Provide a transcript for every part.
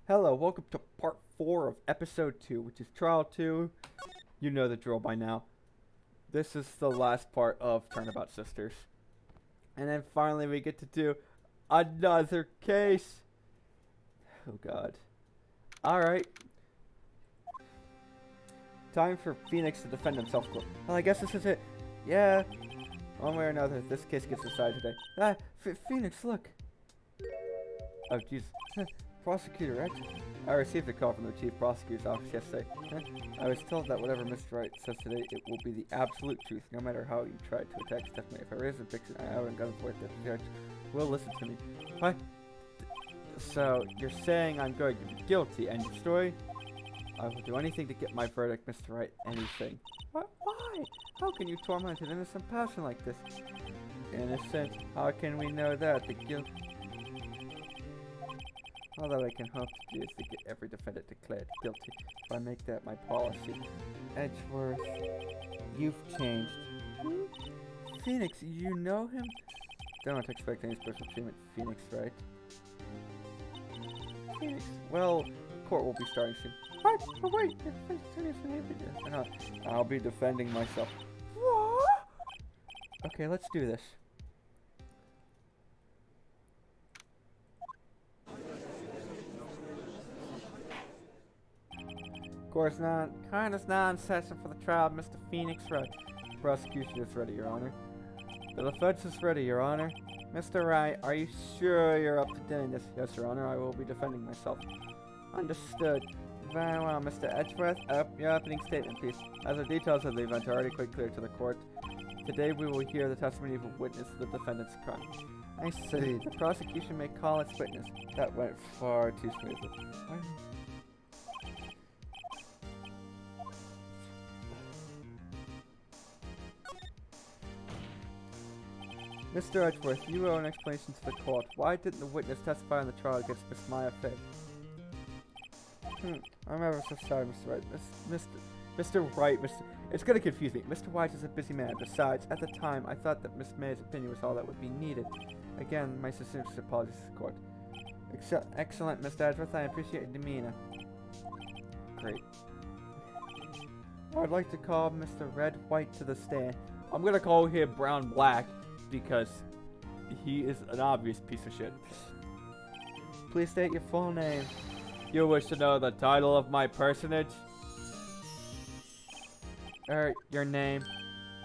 Hello, welcome to part 4 of episode 2, which is trial 2. You know the drill by now. This is the last part of Turnabout Sisters. And then finally we get to do another case. Oh god. Alright. Time for Phoenix to defend himself. Well, I guess this is it. Yeah. One way or another, this case gets decided today. Ah, Phoenix, look. Oh, jeez. Prosecutor, right? I received a call from the chief prosecutor's office yesterday. I was told that whatever Mr. Wright says today, it will be the absolute truth, no matter how you try to attack Stephanie. If I raise objection, I haven't got a voice that the judge will listen to me. What? So, you're saying I'm going to be guilty, end of story? I will do anything to get my verdict, Mr. Wright. Anything. What? Why? How can you torment an innocent person like this? Innocent? How can we know that? The guilt... All that I can hope to do is to get every defendant declared guilty if I make that my policy. Edgeworth, you've changed. Phoenix, you know him? Don't expect any special treatment, Phoenix, right? Phoenix, well, court will be starting soon. What? Oh, wait, I'll be defending myself. What? Okay, let's do this. Of course, kind of non-session for the trial, Mr. Phoenix Wright. Prosecution is ready, Your Honor. The defense is ready, Your Honor. Mr. Wright, are you sure you're up to doing this? Yes, Your Honor, I will be defending myself. Understood. Very well, Mr. Edgeworth. Your opening statement, please. As the details of the event are already quite clear to the court, today we will hear the testimony of a witness to the defendant's crime. I see. The prosecution may call its witness. That went far too smoothly. Mr. Edgeworth, you owe an explanation to the court. Why didn't the witness testify on the trial against Miss Maya Fay? I'm ever so sorry, Mr. Wright. Mr. Wright, it's gonna confuse me. Mr. White is a busy man. Besides, at the time, I thought that Miss May's opinion was all that would be needed. Again, my sincerest apologies to the court. Excellent, Mr. Edgeworth. I appreciate your demeanor. Great. I'd like to call Mr. Red White to the stand. I'm gonna call him Brown Black because he is an obvious piece of shit. Please state your full name. You wish to know the title of my personage? Your name?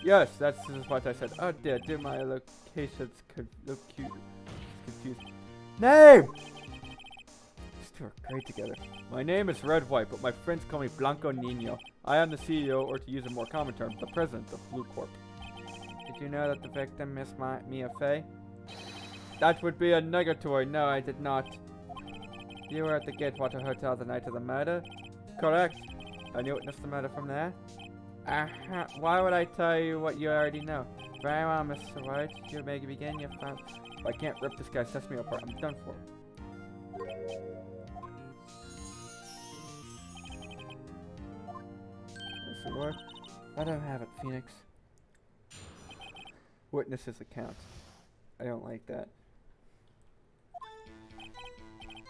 Yes, that's what I said. Oh dear, my locations confused. Name! These two are great together. My name is Red White, but my friends call me Blanco Nino. I am the CEO, or to use a more common term, the president of Blue Corp. Did you know that the victim is Mia Fey? That would be a negatory. No, I did not. You were at the Gatewater Hotel the night of the murder? Correct. And you witnessed the murder from there? Why would I tell you what you already know? Very well, Mr. White. You may begin your fun. If I can't rip this guy's sesame apart, I'm done for. Mr. Ward? I don't have it, Phoenix. Witness's account. I don't like that.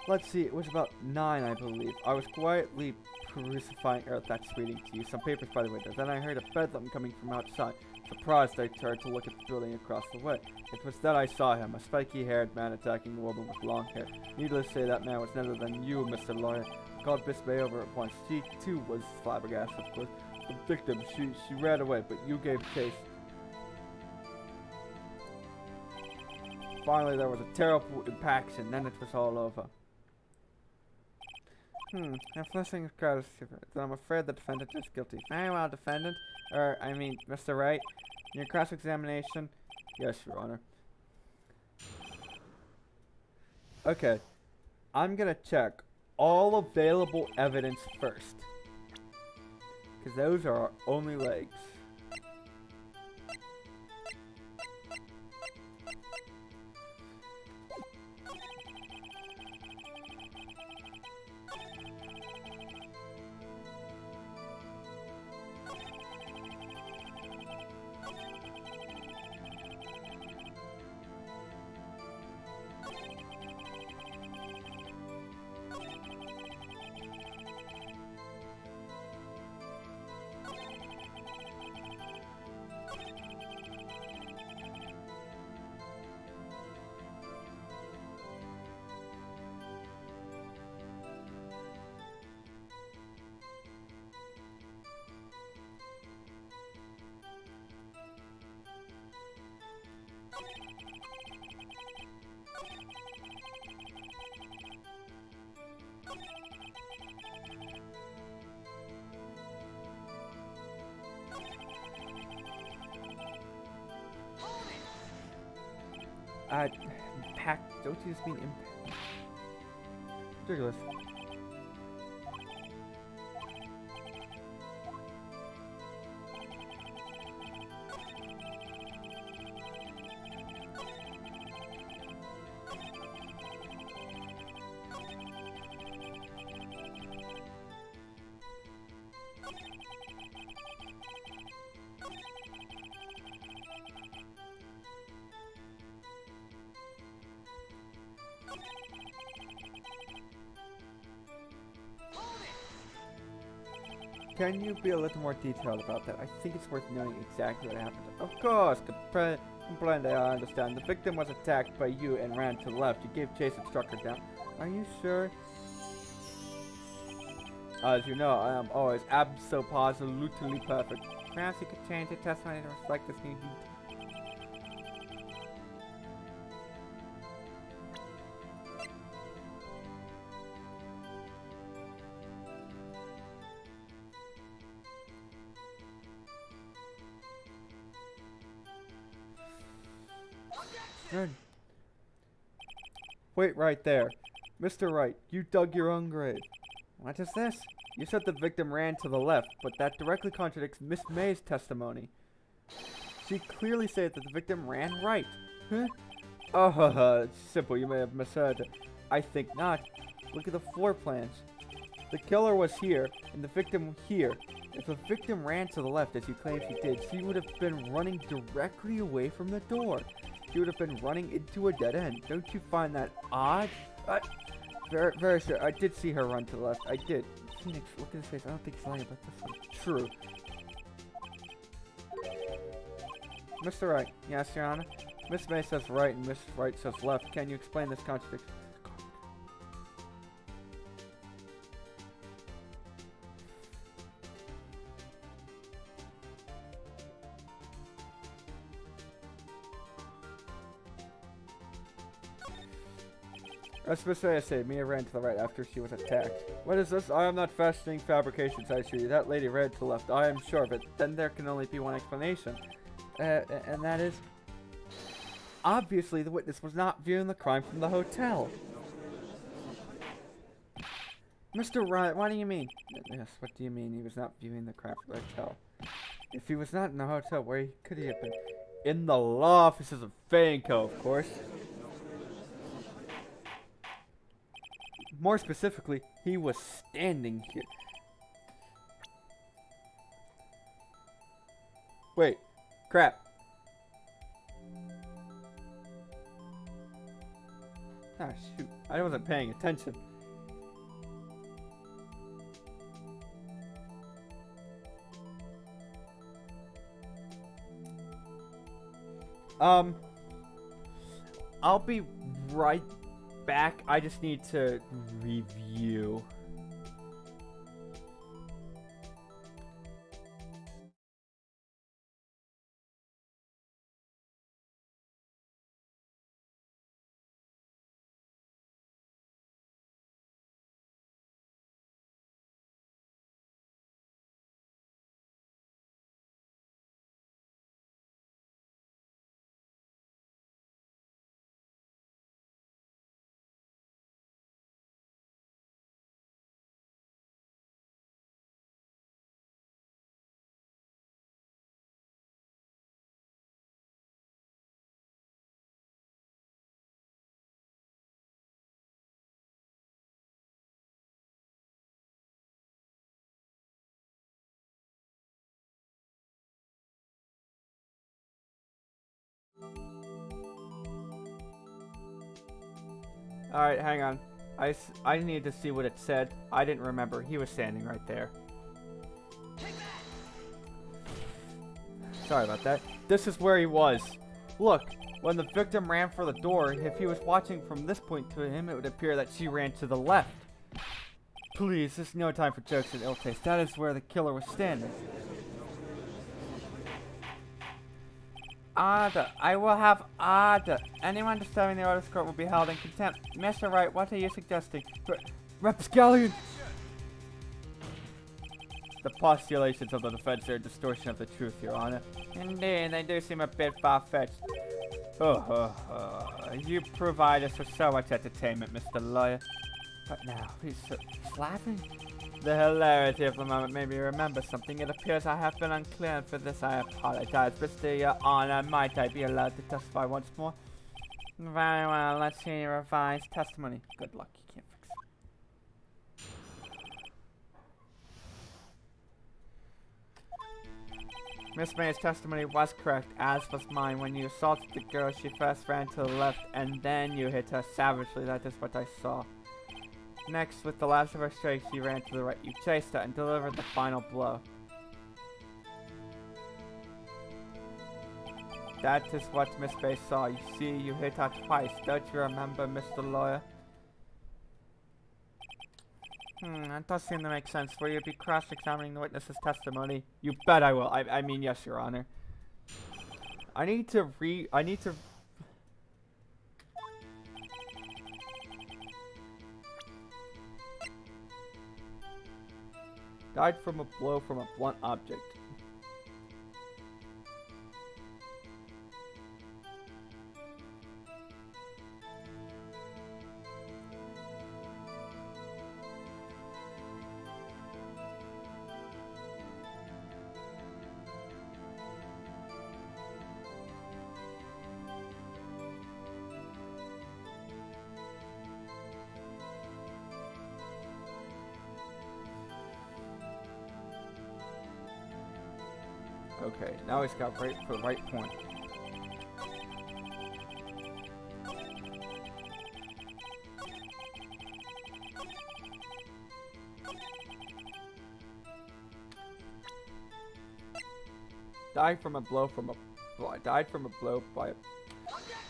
Let's see, it was about 9, I believe. I was quietly crucifying Earth. That's reading to you. Some papers, by the way. Then I heard a bedlam coming from outside. Surprised, I turned to look at the building across the way. It was then I saw him, a spiky-haired man attacking a woman with long hair. Needless to say, that man was none other than you, Mr. Lawyer. I called Miss May over at once. She, too, was flabbergasted, of course. The victim, she ran away, but you gave chase. Finally, there was a terrible impact, and then it was all over. I'm flushing his crowd is stupid. Then I'm afraid the defendant is guilty. Very well, defendant. Mr. Wright. In your cross-examination. Yes, Your Honor. Okay. I'm gonna check all available evidence first. Because those are our only legs. Impact. Don't you just mean impact? Ridiculous. Can you be a little more detailed about that? I think it's worth knowing exactly what happened. Of course, Comprende, I understand. The victim was attacked by you and ran to the left. You gave chase and struck her down. Are you sure? As you know, I am always absolutely perfect. Perhaps you could change your testimony to reflect this new detail. Wait right there. Mr. Wright, you dug your own grave. What is this? You said the victim ran to the left, but that directly contradicts Miss May's testimony. She clearly said that the victim ran right. Huh? Oh, it's simple. You may have misheard. I think not. Look at the floor plans. The killer was here, and the victim here. If the victim ran to the left, as you claim she did, she would have been running directly away from the door. She would have been running into a dead end. Don't you find that odd? Very, very sure. I did see her run to the left. I did. Phoenix, look at his face. I don't think he's lying about this one. True. Mr. Wright. Yes, Your Honor. Miss May says right and Miss Wright says left. Can you explain this contradiction? As Miss May said, Mia ran to the right after she was attacked. What is this? I am not fashioning fabrications, I assure you. That lady ran to the left. I am sure of it. Then there can only be one explanation. And that is... Obviously, the witness was not viewing the crime from the hotel. Mr. Wright, what do you mean? Yes, what do you mean he was not viewing the crime from the hotel? If he was not in the hotel, where could he have been? In the law offices of Fanco, of course. More specifically, he was standing here. Wait, crap. Ah, shoot. I wasn't paying attention. I'll be right back. I just need to review. Alright, hang on. I need to see what it said. I didn't remember. He was standing right there. Sorry about that. This is where he was. Look, when the victim ran for the door, if he was watching from this point to him, it would appear that she ran to the left. Please, there's no time for jokes and ill taste. That is where the killer was standing. Order. I will have order. Anyone disturbing the order's court will be held in contempt. Mr. Wright, what are you suggesting? Rapscallion! The postulations of the defense are a distortion of the truth, Your Honor. Indeed, they do seem a bit far-fetched. You provide us with so much entertainment, Mr. Lawyer. But now, he's laughing. The hilarity of the moment made me remember something. It appears I have been unclear, and for this I apologize. Mr. Your Honor, might I be allowed to testify once more? Very well, let's hear your revised testimony. Good luck, you can't fix it. Miss May's testimony was correct, as was mine. When you assaulted the girl, she first ran to the left, and then you hit her savagely. That is what I saw. Next, with the last of her strikes, she ran to the right. You chased her and delivered the final blow. That is what Miss Bay saw. You see, you hit her twice. Don't you remember, Mr. Lawyer? That does seem to make sense. Will you be cross-examining the witness's testimony? You bet I will. I mean, yes, Your Honor. I need to died from a blow from a blunt object. Okay, now he's got right for the right point. Died from a blow by a...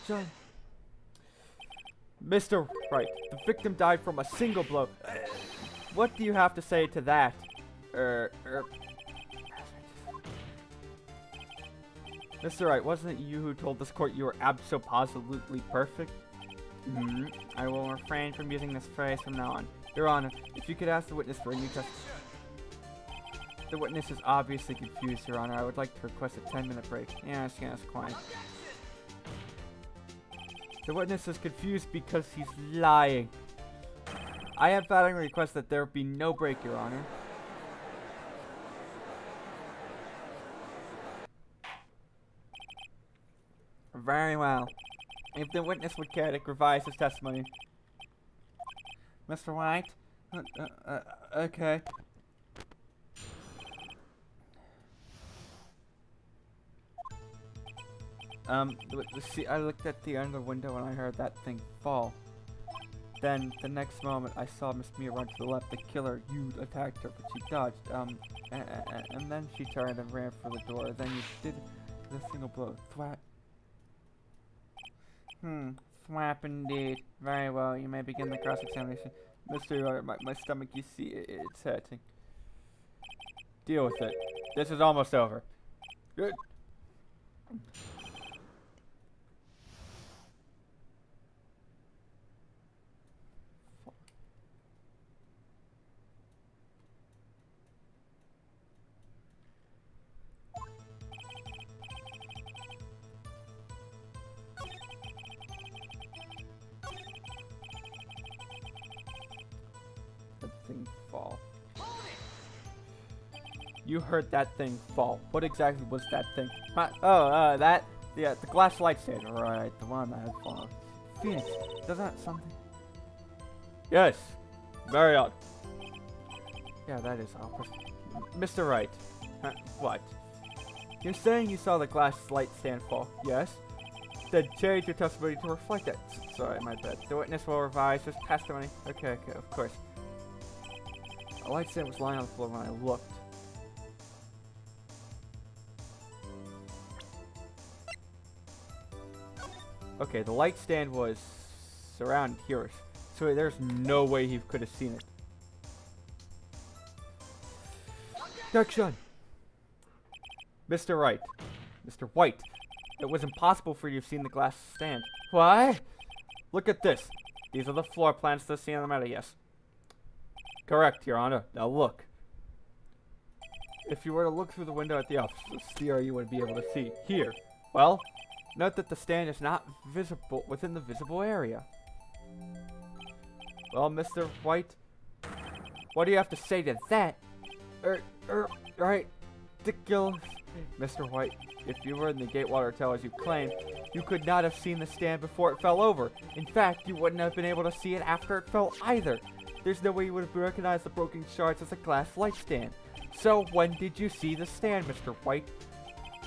John. Mr. Wright, the victim died from a single blow. What do you have to say to that? Mr. Wright, wasn't it you who told this court you were abso-positively perfect? I will refrain from using this phrase from now on. Your Honor, if you could ask the witness for a new test... The witness is obviously confused, Your Honor. I would like to request a 10-minute break. Yes, quiet. The witness is confused because he's lying. I emphatically request that there be no break, Your Honor. Very well. If the witness would care to revise his testimony. Mr. White? Okay. See, I looked at the end of the window and I heard that thing fall. Then, the next moment, I saw Miss Mia run to the left. The killer, you attacked her, but she dodged. And then she turned and ran for the door. Then you did the single blow. Thwap. Thwap indeed. Very well, you may begin the cross-examination. Mr. Your Honor, my stomach, you see, it's hurting. Deal with it. This is almost over. Good. Fall. You heard that thing fall. What exactly was that thing? That? Yeah, the glass light stand. Right, the one that had fallen. Phoenix, does that something? Yes, very odd. Yeah, that is odd. Mr. Wright. What? You're saying you saw the glass light stand fall? Yes? Then change your testimony to reflect that. Sorry, my bad. The witness will revise his testimony. Okay, of course. A light stand was lying on the floor when I looked. Okay, the light stand was around here, so there's no way he could have seen it. Action! Mr. Wright. Mr. White. It was impossible for you to have seen the glass stand. Why? Look at this. These are the floor plans to the scene of the matter, yes. Correct, Your Honor. Now look. If you were to look through the window at the office, you would be able to see. Here. Well, Note that the stand is not visible within the visible area. Well, Mr. White, what do you have to say to that? Right, ridiculous. Mr. White, if you were in the Gatewater Hotel as you claimed, you could not have seen the stand before it fell over. In fact, you wouldn't have been able to see it after it fell either. There's no way you would have recognized the broken shards as a glass light stand. So, when did you see the stand, Mr. White?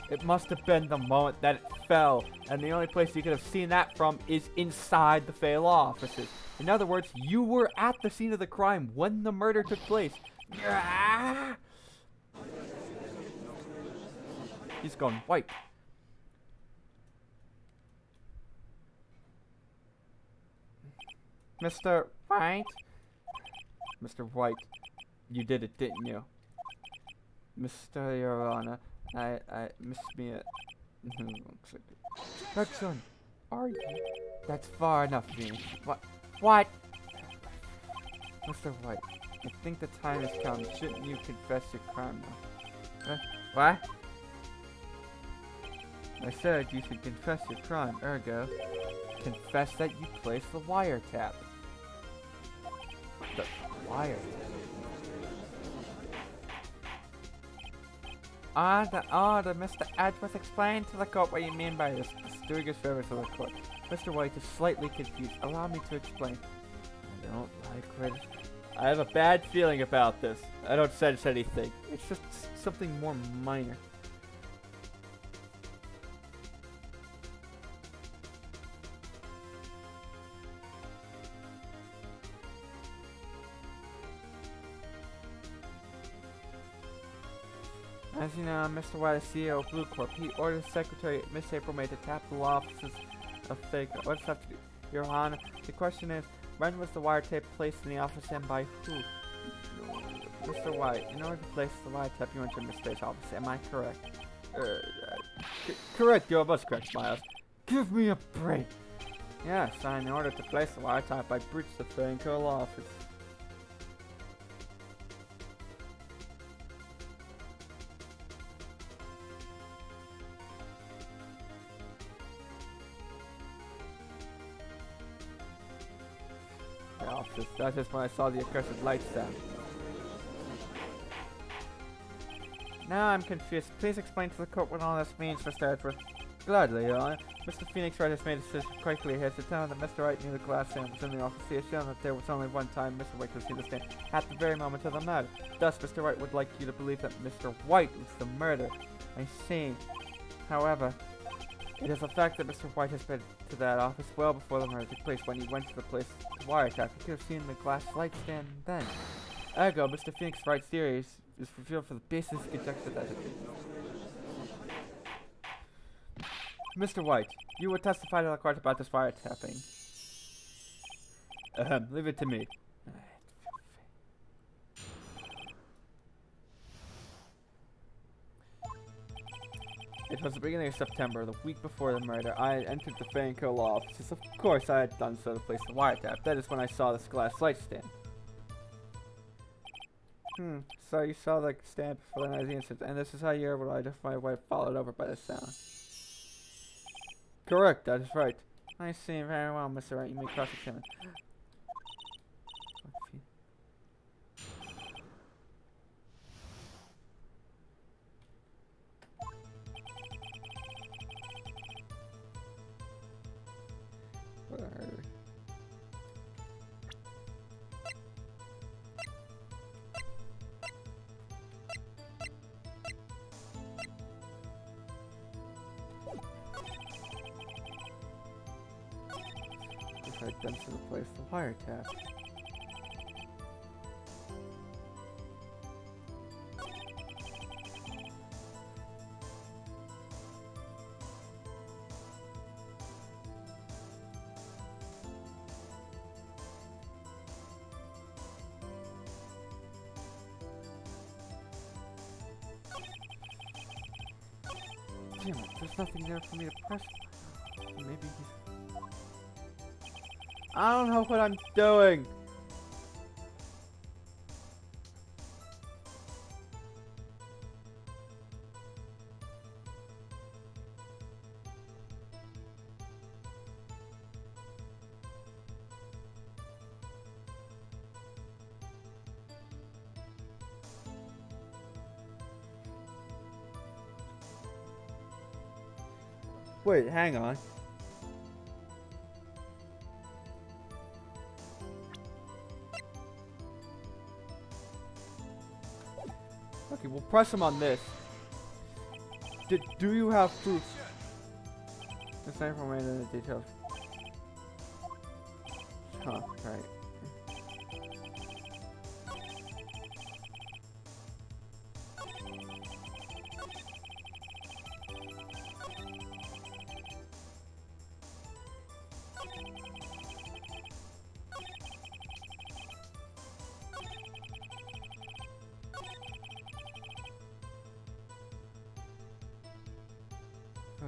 It must have been the moment that it fell, and the only place you could have seen that from is inside the Fay Law offices. In other words, you were at the scene of the crime when the murder took place. He's gone white. Mr. White? Mr. White, you did it, didn't you? Mr. Your Honor, I missed me at... Jackson, are you? That's far enough, Jimmy. What? Mr. White, I think the time has come. Shouldn't you confess your crime now? What? I said you should confess your crime, ergo, confess that you placed the wiretap. The wiretap? Order, Mr. Edgeworth, explain to the court what you mean by this. Doing a favor to the court. Mr. White is slightly confused. Allow me to explain. I don't like it. I have a bad feeling about this. I don't sense anything. It's just something more minor. As you know, Mr. White is CEO of Blue Corp. He ordered his secretary, Miss April May, to tap the law offices of Fake. What does that have to do? Your Honor, the question is, when was the wiretap placed in the office and by who? Mr. White, in order to place the wiretap, you went to Miss Fay's office. Am I correct? Correct, you're most correct, Miles. Give me a break. Yes, in order to place the wiretap, I breached the Fay & law office. That is when I saw the accursed lights down. Now I'm confused. Please explain to the court what all this means, Mr. Edgeworth. Gladly, Your Honor. Mr. Phoenix Wright has made a decision quite clear. He has determined that Mr. Wright knew the glass stand was in the office. He has shown that there was only one time Mr. White could see the stand, at the very moment of the murder. Thus, Mr. Wright would like you to believe that Mr. White was the murderer. I see. However, it is a fact that Mr. White has been to that office well before the murder took place. When he went to the place to wiretap, he could have seen the glass light stand then. Ergo, Mr. Phoenix Wright's theory is fulfilled for the basis conjecture that it is. Mr. White, you will testify to the court about this wiretapping. Leave it to me. It was the beginning of September, the week before the murder. I entered the Fay & Co. law offices. Of course, I had done so to place the wiretap. That is when I saw this glass light stand. So you saw the stand before the night of the incident, and this is how you were able to identify why it followed over by the sound. Correct, that is right. I see very well, Mr. Wright. You may cross-examine. Them to replace the wiretap. Damn it, there's nothing there for me to press. Maybe. I don't know what I'm doing. Wait, hang on. Okay, we'll press him on this. Do you have proof? It's not for me in the details. Huh, right.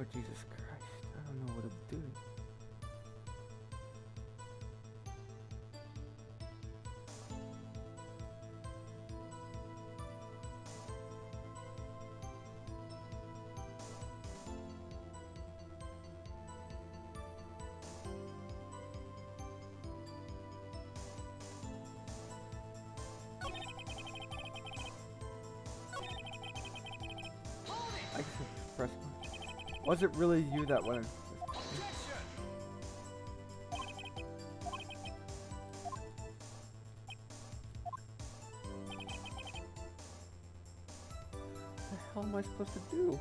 Oh, Jesus Christ. I don't know what I'm doing. I just press one. Was it really you that went? What the hell am I supposed to do?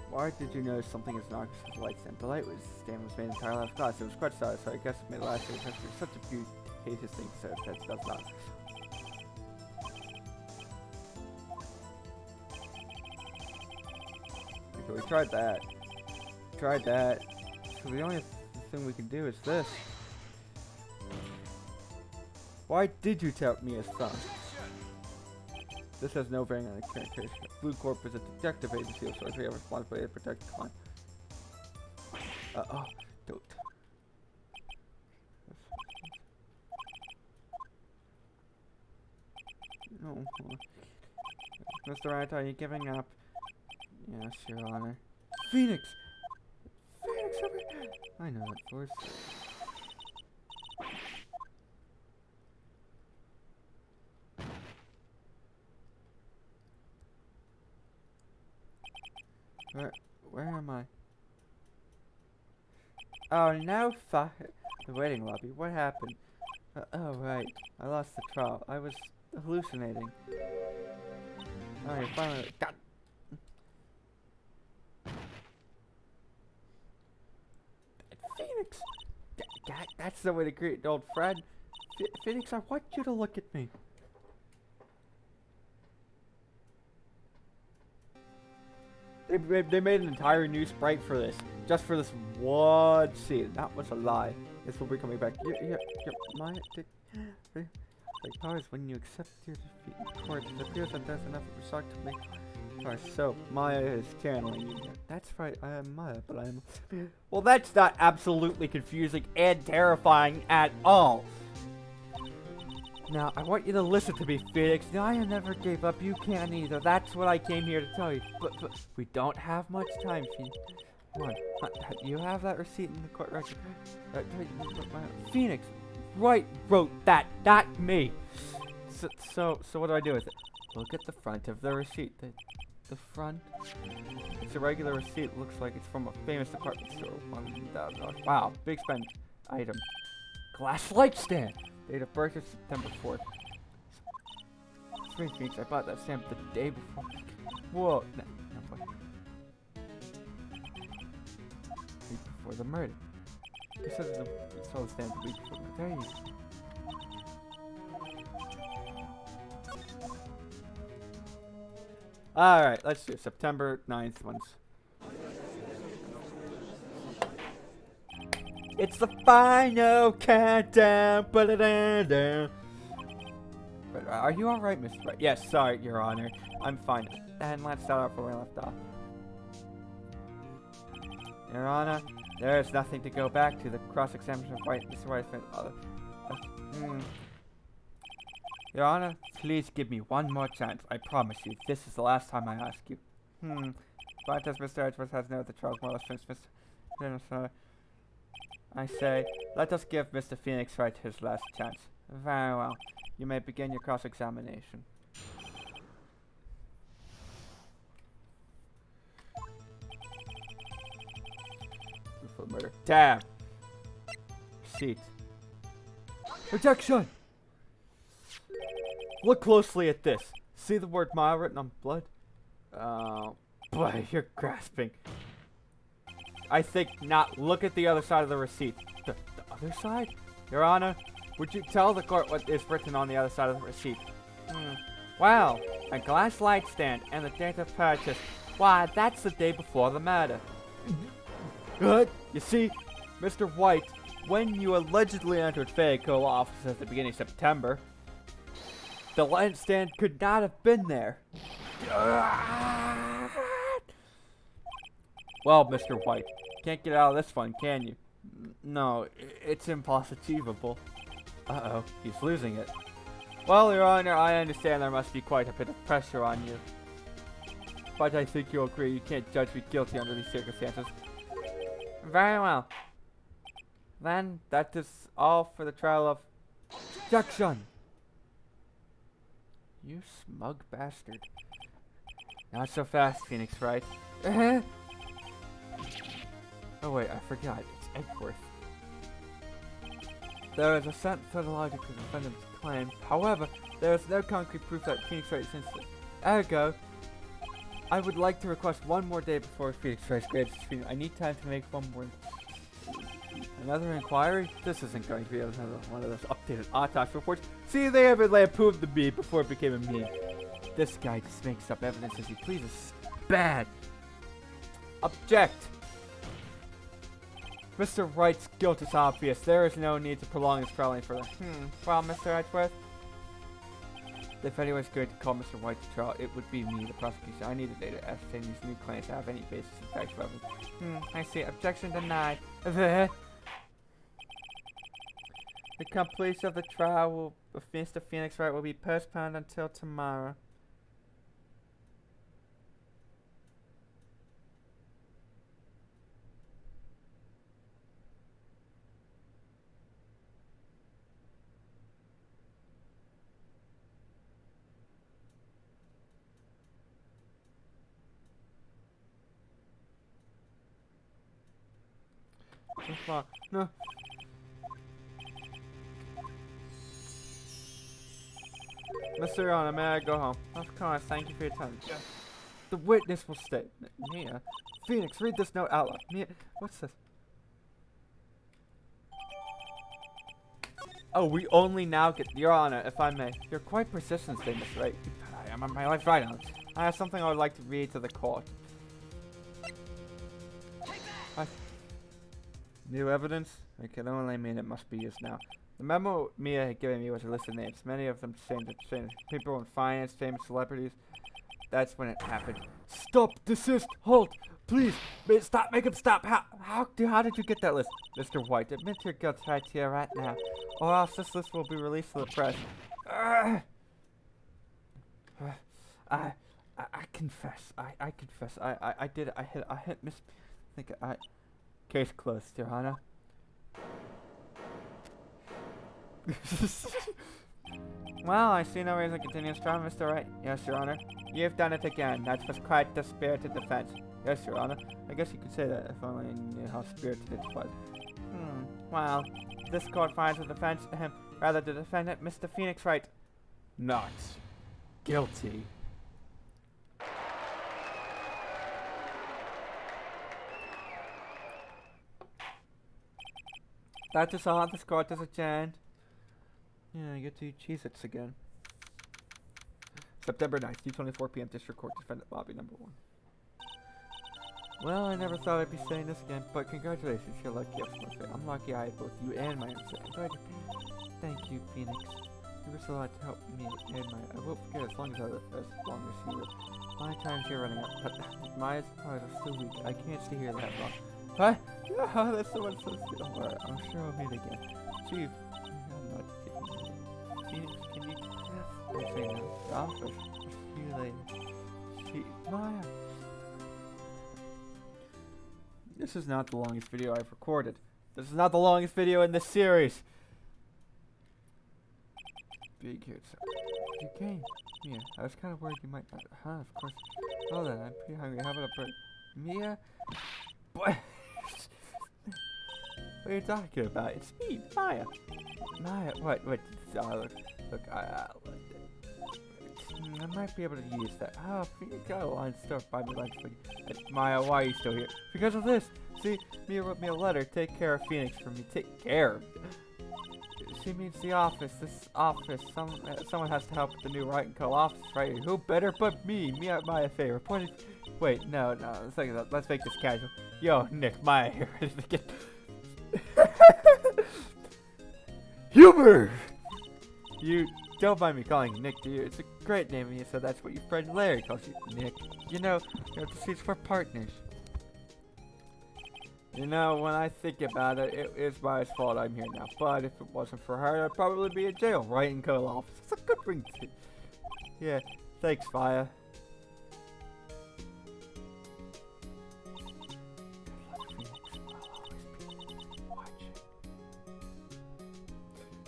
Why did you notice something is not because the light stand? The light stand was made entirely out of glass. It was quite solid, so I guess it made it last year. It's such a beauteous thing, so that does not. Okay, we tried that. Tried that. So the only thing we can do is this. Why did you tell me as son? This has no bearing on the current case. Blue Corp is a detective agency of sorts. We have responsibility to protect the client. Oh, don't. No. Mr. Wright, are you giving up? Yes, Your Honor. Phoenix! Phoenix over here! I know that voice. Where am I? Oh, now the waiting lobby. What happened? Oh, right. I lost the trial. I was hallucinating. Oh, you're finally... God! Phoenix! That's the way to greet an old friend. Phoenix, I want you to look at me. They made an entire new sprite for this, just for this one scene. That was a lie. This will be coming back. My powers when you accept your defeat in court. It appears that there's enough resort to make. Alright, so Maya is channeling you. That's right, I am Maya, but I am. Well, that's not absolutely confusing and terrifying at all. Now, I want you to listen to me, Phoenix. Naya never gave up. You can't either. That's what I came here to tell you. But we don't have much time, Phoenix. Come on. You have that receipt in the court record. Phoenix, Wright wrote that, not me. So what do I do with it? Look at the front of the receipt. The front? It's a regular receipt. It looks like it's from a famous department store. $1,000. Wow, big spend item. Glass light stand. Date of birth is September 4th. Spring Phoenix, I bought that stamp the day before. Whoa, no way. Week before the murder. He says it's all the stamp the week before the murder. Alright, let's do September 9th once. It's the final countdown. Are you alright, Mr. Wright? Yes, sorry, Your Honor. I'm fine. And let's start off where we left off. Your Honor, there is nothing to go back to. The cross-examination of Wright, Mr. Wright. Your Honor, please give me one more chance. I promise you, this is the last time I ask you. But as Mr. Edgeworth has noted, the trial is more or less finished, Mr. I say, let us give Mr. Phoenix Wright his last chance. Very well. You may begin your cross-examination. Murder. Damn! Seat. Objection! Look closely at this. See the word mile written on blood? Oh, boy, you're grasping. I think not. Look at the other side of the receipt. The other side? Your Honor, would you tell the court what is written on the other side of the receipt? Wow, a glass light stand and the date of purchase. Why, that's the day before the murder. You see, Mr. White, when you allegedly entered Fayco office at the beginning of September, the light stand could not have been there. Well, Mr. White, can't get out of this one, can you? No, it's impossible. Uh-oh, he's losing it. Well, Your Honor, I understand there must be quite a bit of pressure on you. But I think you'll agree you can't judge me guilty under these circumstances. Very well. Then, that is all for the trial of Objection! You smug bastard. Not so fast, Phoenix Wright. Oh wait, I forgot. It's Edgeworth. There is a sense to the logic of the defendant's claim. However, there is no concrete proof that Phoenix Wright is innocent. Ergo, I would like to request one more day before Phoenix Wright grades his freedom. I need time to make one more. Another inquiry? This isn't going to be another one of those updated autopsy reports. See, they haven't lampooned the meme before it became a meme. This guy just makes up evidence as he pleases. Bad. Object. Mr. Wright's guilt is obvious. There is no need to prolong this trial any further. Well, Mr. Edgeworth, if anyone's going to call Mr. White to trial, it would be me, the prosecution. I need a day to ascertain these new claims have any basis in facts of evidence. I see. Objection denied. The completion of the trial of Mr. Phoenix Wright will be postponed until tomorrow. No. Mr. Your Honor, may I go home? Of course, thank you for your time. Yeah. The witness will stay. Mia. Phoenix, read this note out loud. Mia, what's this? Oh, we only now get Your Honor, if I may. You're quite persistent today, Mr. Wright. I am on my life right now. I have something I would like to read to the court. New evidence? I can only mean it must be used now. The memo Mia had given me was a list of names, many of them same people in finance, famous celebrities. That's when it happened. Stop! Desist! Halt! Please! Stop! Make him stop! How did you get that list? Mr. White, admit your guilt right here, right now, or else this list will be released to the press. I confess. I confess. I did it. I hit Miss... Case closed, Your Honor. Well, I see no reason to continue strong, Mr. Wright. Yes, Your Honor. You've done it again. That was quite the spirited defense. Yes, Your Honor. I guess you could say that if only you knew how spirited it was. Well, this court finds the defense, rather the defendant, Mr. Phoenix Wright, not guilty. That is all. This court is adjourned. Yeah, I get to eat Cheez-Its again. September 9th, 2:24 p.m. District Court, Defendant Lobby number 1. Well, I never thought I'd be saying this again, but congratulations, you're lucky I'm lucky I had both you and my answer. Thank you, Phoenix. You were so hard to help me and I won't forget as long as you live. My time's here running out, but my eyes are still weak. I can't stay here that long. What? Oh, that's someone so sweet. Don't worry, I'm sure we'll meet again. Chief, I'm not kidding you. Phoenix, can you? I say no. The office. See you later. Chief, Maya. This is not the longest video I've recorded. This is not the longest video in this series. Be cute. You came. Mia, I was kind of worried you might not. Huh, of course. Well then, I'm pretty hungry. How about a bird? Mia? What? What are you talking about? It's me, Maya. Maya, what? Look, I might be able to use that. Oh, Phoenix got a line store. Buy me lunch for you. Maya, why are you still here? Because of this. See, Mia wrote me a letter. Take care of Phoenix for me. Take care. She means the office. This office. Someone has to help with the new Wright & Co. office, right? Who better but me? Maya favor. Wait, no. Let's make this casual. Yo, Nick, Maya here. Humor! You don't mind me calling you Nick, do you? It's a great name, and you said that's what your friend Larry calls you, Nick. You know, the seats for partners. You know, when I think about it, it is Maya's fault I'm here now. But if it wasn't for her, I'd probably be in jail, Wright & Co. office. It's a good ring too. Yeah, thanks, Maya.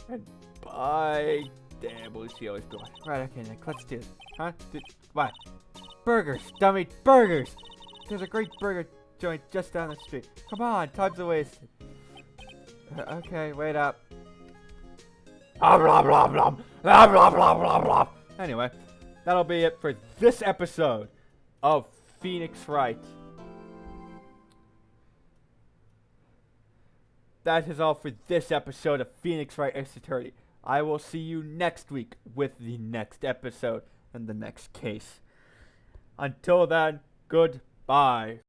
And bye. Damn, Lucy always going. Right, okay, Nick, let's do this. Huh? What? Burgers, dummy, burgers! There's a great burger joint just down the street. Come on, time's a waste. Okay, wait up. Blah, blah, blah, blah, blah, blah, blah, blah, blah. Anyway, that'll be it for this episode of Phoenix Wright. That is all for this episode of Phoenix Wright X Attorney. I will see you next week with the next episode and the next case. Until then, goodbye.